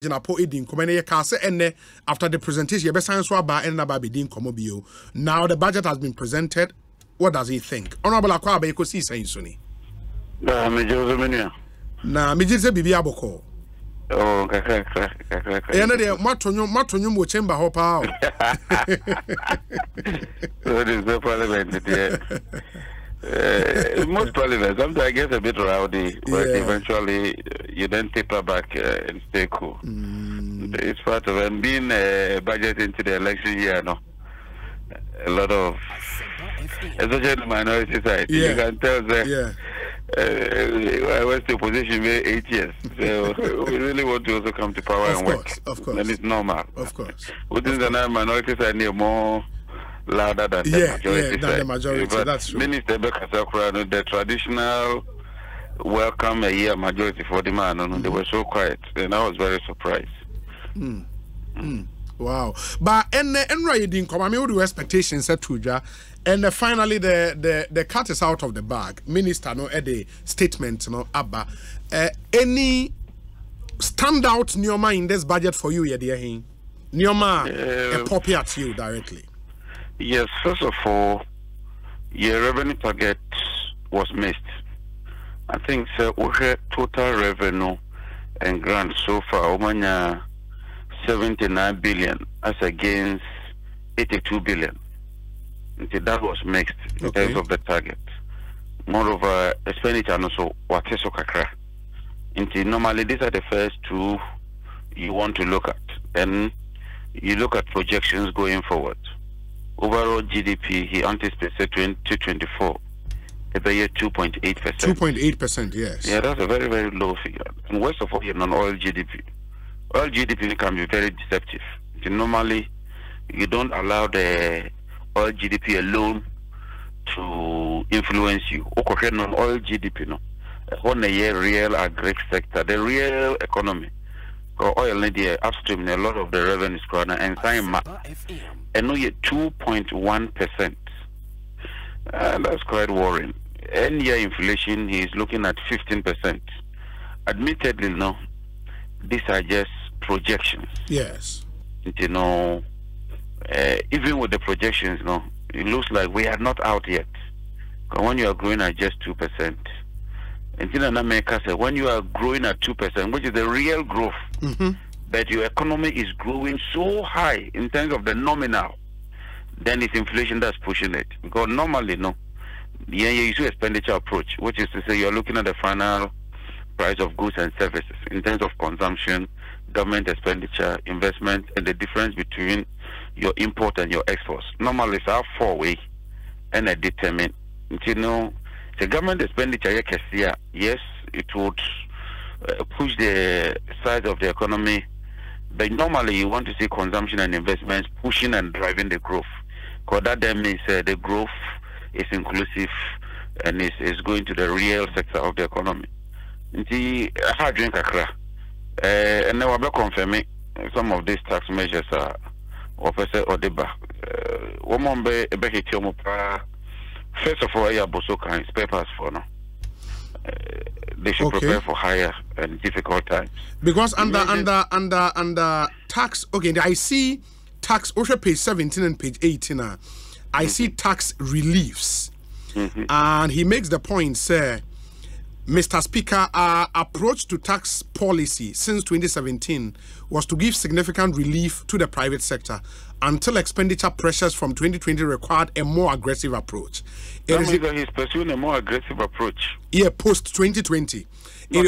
Jinapor edin komene ye ka se enne after the presentation ye be san so aba enne ba be din komo bio. Now the budget has been presented. What does he think? Honorable Akwa be ko si san so ni. Na me jozo menia. Na me jise bibi aboko. Oh, kaka. E na de matonyo mo chamber ho pa o. So this the parliament there. Most parliaments sometimes get a bit rowdy, but eventually you then taper back and stay cool. It's part of it. Being a budget into the election year, no, a lot of, especially the minority side, you can tell that. I was the opposition for 8 years, so we really want to also come to power and work. Of course, and it's normal. Of course, within the minority side, near more louder than the majority side. Than the majority. But that's true. Minister Bekasakura, the traditional welcome a year majority for the man, and they were so quiet, and I was very surprised. Wow. But and right didn't come. I mean, what do expectations at Tuja? And finally, the cat is out of the bag. Minister no at the statement no Abba. Any standout Nyoma in this budget for you, Yediahin? Nyoma a copy at you directly. Yes, first of all, your revenue target was missed. I think total revenue and grants so far, 79 billion as against 82 billion. That was mixed in terms of the target. Moreover, expenditure and also what is kakra. Normally, these are the first two you want to look at. Then you look at projections going forward. Overall GDP, he anticipates 2024 about 2.8%. 2.8%, yes. Yeah, that's a very, very low figure. And worst of all, non-oil GDP. Oil GDP can be very deceptive. Normally, you don't allow the oil GDP alone to influence you. Non-oil GDP, no. On a real agri sector, the real economy. Oil in the upstream, a lot of the revenue is going and sign and no yet 2.1%. That's quite worrying. Any year inflation, he is looking at 15%. Admittedly, no, these are just projections. Yes. Even with the projections, no, it looks like we are not out yet. Because when you are growing at just 2%, in America, when you are growing at 2%, which is the real growth, but your economy is growing so high in terms of the nominal, then it's inflation that's pushing it. Because normally, no, you use expenditure approach, which is to say you're looking at the final price of goods and services in terms of consumption, government expenditure, investment, and the difference between your import and your exports. Normally, it's our four-way, and I determine, the government expenditure, yes, it would push the size of the economy, but normally you want to see consumption and investments pushing and driving the growth. Because that then means the growth is inclusive and is going to the real sector of the economy. I drink a and now I'm confirming some of these tax measures are officer or the back. First of all, I have also kind of papers for now. They should prepare for higher and difficult times. Because under tax, okay, I see tax, also page 17 and page 18. I see tax reliefs. And he makes the point, sir, Mr. Speaker, our approach to tax policy since 2017 was to give significant relief to the private sector until expenditure pressures from 2020 required a more aggressive approach. He's pursuing a more aggressive approach. Yeah, post 2020. It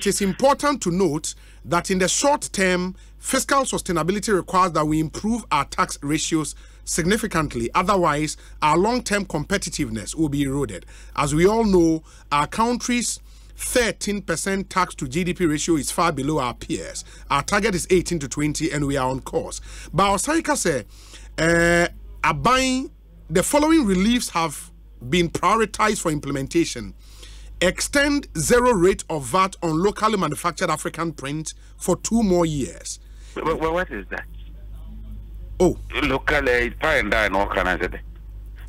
is important to note that in the short term, fiscal sustainability requires that we improve our tax ratios significantly. Otherwise, our long-term competitiveness will be eroded. As we all know, our country's 13% tax to GDP ratio is far below our peers. Our target is 18 to 20 and we are on course. But Osarika said, the following reliefs have been prioritized for implementation. Extend zero rate of VAT on locally manufactured African print for 2 more years. What is that? Oh, locally, pie and die and all kinds of things.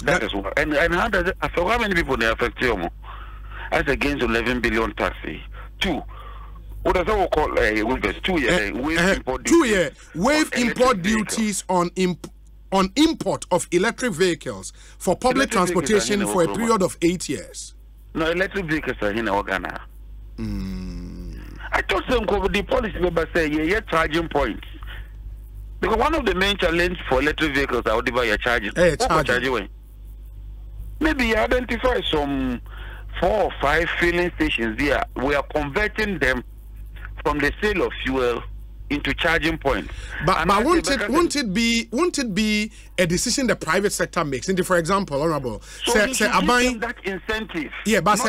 That is what. And how does it? So how many people they affect you? As against 11 billion tax. 2, What does that call waivers? 2 year wave import 2 year wave import duties on import of electric vehicles for public transportation for a period of 8 years. No, electric vehicles are in Ghana. I thought the policy member say yeah charging points. Because one of the main challenges for electric vehicles are whatever you're charging. Maybe you identify some 4 or 5 filling stations there. We are converting them from the sale of fuel into charging points. But won't it be a decision the private sector makes? For example, honorable, say that incentive. Yeah, but say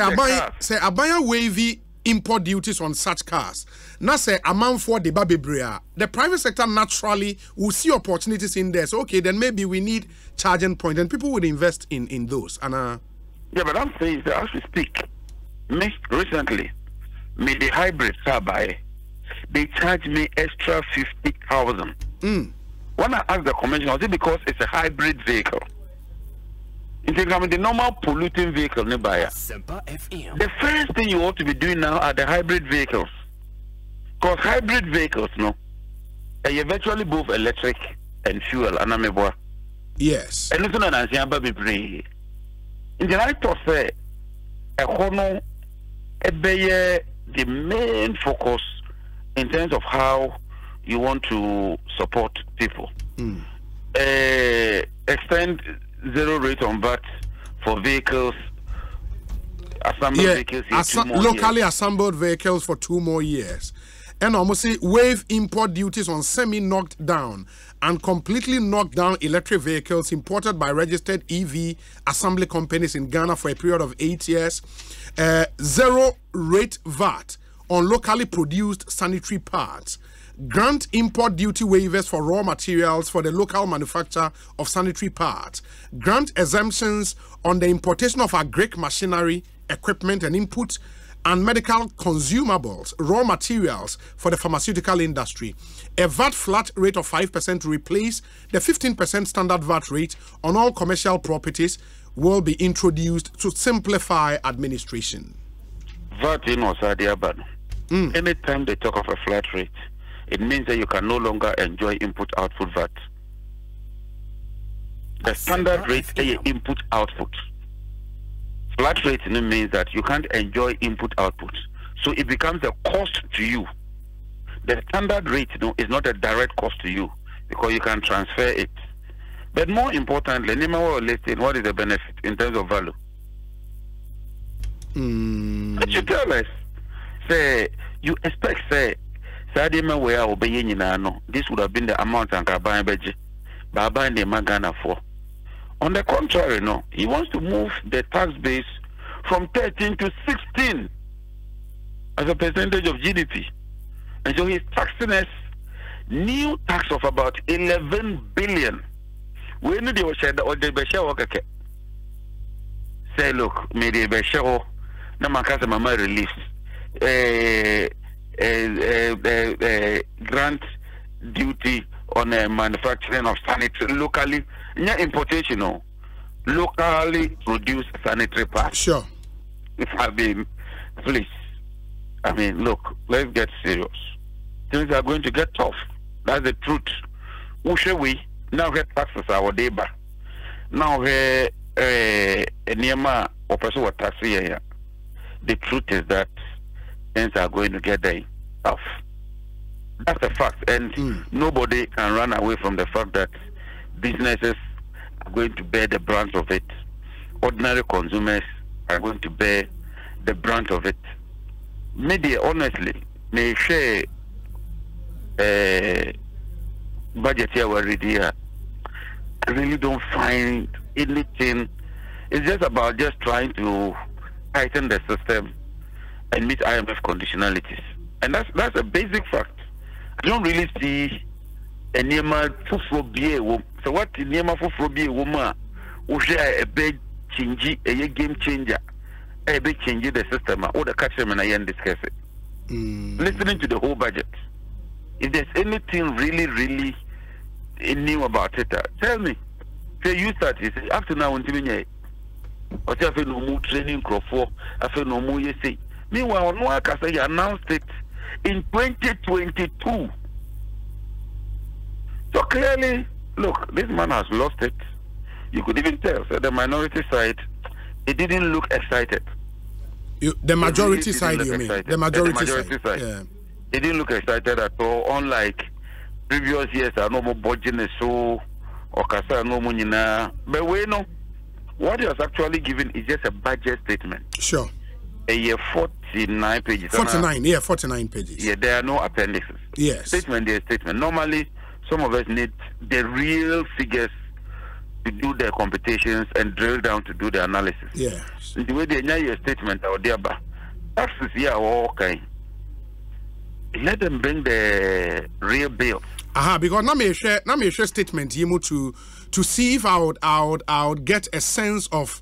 Abaya wavy import duties on such cars. Now say amount for the Babibria. The private sector naturally will see opportunities in there. So okay, then maybe we need charging point, and people would invest in those. And yeah, but I'm saying that as we speak, recently, the hybrid car buy, they charge me extra 50,000. When I asked the commission, was it because it's a hybrid vehicle? The normal polluting vehicle nearby. The first thing you ought to be doing now are the hybrid vehicles. Because hybrid vehicles, are virtually both electric and fuel. Yes. And listen, I thought say the main focus in terms of how you want to support people. Extend 0 rate on VAT for vehicles, vehicles locally assembled vehicles for 2 more years. And almost say waive import duties on semi-knocked down and completely knocked down electric vehicles imported by registered EV assembly companies in Ghana for a period of 8 years. 0 rate VAT on locally produced sanitary parts. Grant import duty waivers for raw materials for the local manufacture of sanitary parts. Grant exemptions on the importation of agric machinery, equipment and input, and medical consumables, raw materials for the pharmaceutical industry. A VAT flat rate of 5% to replace the 15% standard VAT rate on all commercial properties will be introduced to simplify administration. VAT in Osadiaban. Anytime they talk of a flat rate, it means that you can no longer enjoy input-output VAT. The standard rate is input-output. Flat rate means that you can't enjoy input-output. So it becomes a cost to you. The standard rate is not a direct cost to you because you can transfer it. But more importantly, what is the benefit in terms of value? What you tell us? Say, you expect, say, this would have been the amount and buying the Magana for. On the contrary, he wants to move the tax base from 13 to 16 as a percentage of GDP. And so he's taxing us new tax of about 11 billion. We need to share the say, look, maybe the show, Namakasa Mama release. Grant duty on manufacturing of sanitary locally, importation, locally produced sanitary parts. Sure. If I be, please, I mean, look, let's get serious. Things are going to get tough. That's the truth. Who shall we now get taxes our day back? Now here, Nema or person tax here. The truth is that things are going to get tough. That's a fact, and nobody can run away from the fact that businesses are going to bear the brunt of it. Ordinary consumers are going to bear the brunt of it. Media, honestly, may share budget here already. I really don't find anything. It's just about just trying to tighten the system and meet IMF conditionalities. And that's a basic fact. I don't really see a Nema Fufrobie. So what Nema Fufrobie woman who share a big change, a game changer, a big change the system, or the catcher and I can discuss it. Listening to the whole budget. If there's anything really new about it, tell me. Say you start, you say, after now, or say, I feel no more training crop for, I feel no more, you say. Meanwhile, no one can say you announced it in 2022. So clearly, look, this man has lost it. You could even tell. So the minority side, it didn't look excited. The majority side, you mean? The majority side. Yeah. It didn't look excited at all. Unlike previous years, I know more budget so or kasa no money na. But we know what he has actually given is just a budget statement. Sure. A year 49 pages. 49 pages. Yeah, there are no appendices. Yes. Statement, there is statement. Normally, some of us need the real figures to do the computations and drill down to do the analysis. Yes. The way they know your statement out there, but taxes here are okay. Let them bring the real bills. Because now me share statement you to see if I would get a sense of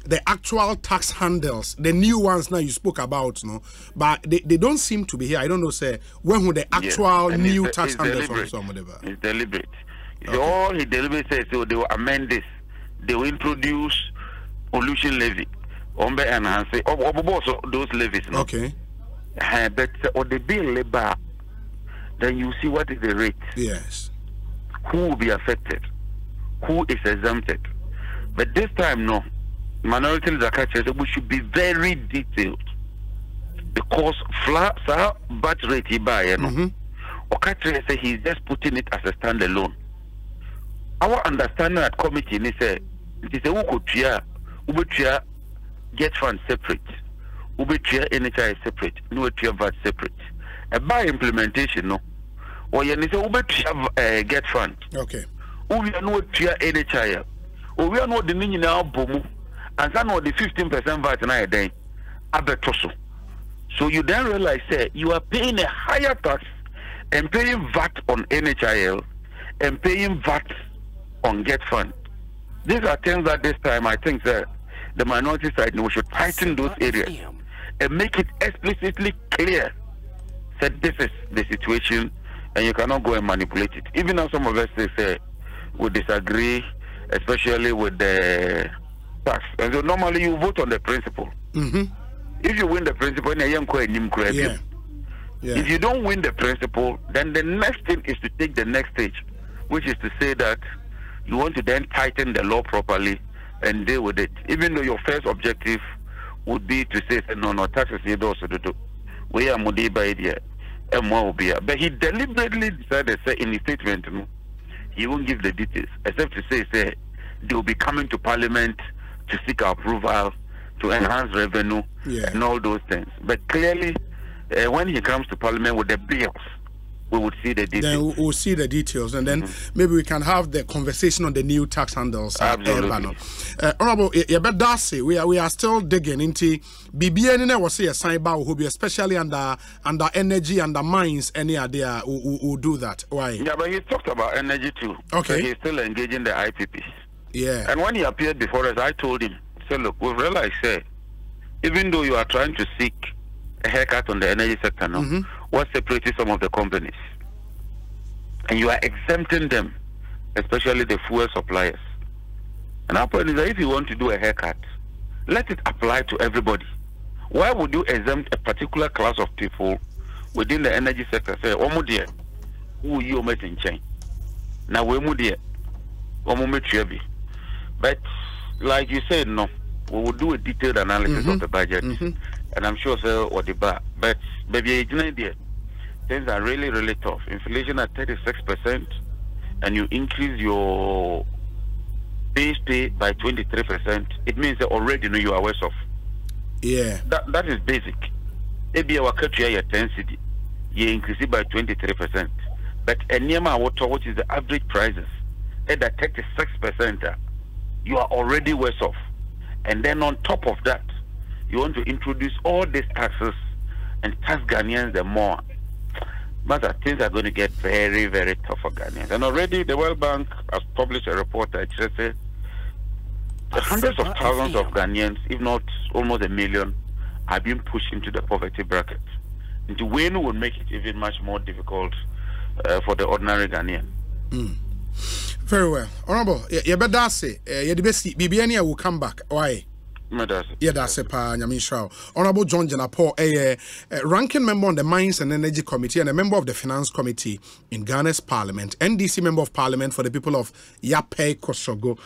the actual tax handles, the new ones now you spoke about, no, but they don't seem to be here. I don't know, say when would the actual new tax handles or some whatever. It's deliberate. Okay. All he deliberately says, so they will amend this. They will introduce pollution levy, and enhance also those levies. No? Okay. But or the bill labor, then you see what is the rate. Yes. Who will be affected? Who is exempted? But this time, no. Minority leader we should be very detailed because bat rate he buy, you know. Okache say he's just putting it as a standalone. Our understanding at committee is it is a uko get fund separate, NHI separate, no VAT separate. A by implementation, no. Or you say get fund. Okay. We are no NHI. Or we are not the meaning now boom. And then the 15% VAT na a day, abetoso. So you then realize you are paying a higher tax and paying VAT on NHIL and paying VAT on Get Fund. These are things that this time I think that the minority side we should tighten those areas and make it explicitly clear that this is the situation and you cannot go and manipulate it. Even though some of us say we disagree, especially with the tax. And so normally you vote on the principle. If you win the principle, if you don't win the principle, then the next thing is to take the next stage, which is to say that you want to then tighten the law properly and deal with it. Even though your first objective would be to say, no, taxes you do. We are Mudiba idea, and more will be. But he deliberately decided to say in his statement, he won't give the details, except to say they will be coming to Parliament to seek approval, to enhance revenue, and all those things. But clearly, when he comes to Parliament with the bills, we would see the details. Then we'll see the details, and then maybe we can have the conversation on the new tax handles. Absolutely. Honorable, we are still digging into BBN. Was a sign by who be especially under energy, under mines. Any idea who do that? Why? Yeah, but he talked about energy too. Okay. So he's still engaging the IPPs. Yeah. And when he appeared before us, I told him, look, we've realized, even though you are trying to seek a haircut on the energy sector now, what separates some of the companies? And you are exempting them, especially the fuel suppliers. And our point is that if you want to do a haircut, let it apply to everybody. Why would you exempt a particular class of people within the energy sector? Say, Omudia, who you met in chain? Now, we mudia, Omumetriabi. But like you said, no, we will do a detailed analysis of the budget, and I'm sure what the bar. But baby, things are really, really tough. Inflation at 36%, and you increase your base pay by 23%. It means that already you are worse off. Yeah, that is basic. Maybe our country your 10 city, you increase it by 23%. But Enyama water, which is the average prices, at 36%. You are already worse off. And then on top of that, you want to introduce all these taxes and tax Ghanaians the more. But things are going to get very, very tough for Ghanaians. And already the World Bank has published a report that says hundreds of thousands of Ghanaians, if not almost 1 million, are being pushed into the poverty bracket. And the way would make it even much more difficult for the ordinary Ghanaian. Very well. Honorable, you better say, you the best BBN will come back. Why? Yeah, that's a pa Nyamisha. Honorable John Jinapor, a ranking member on the Mines and Energy Committee and a member of the Finance Committee in Ghana's Parliament, NDC Member of Parliament for the people of Yape Kosogo.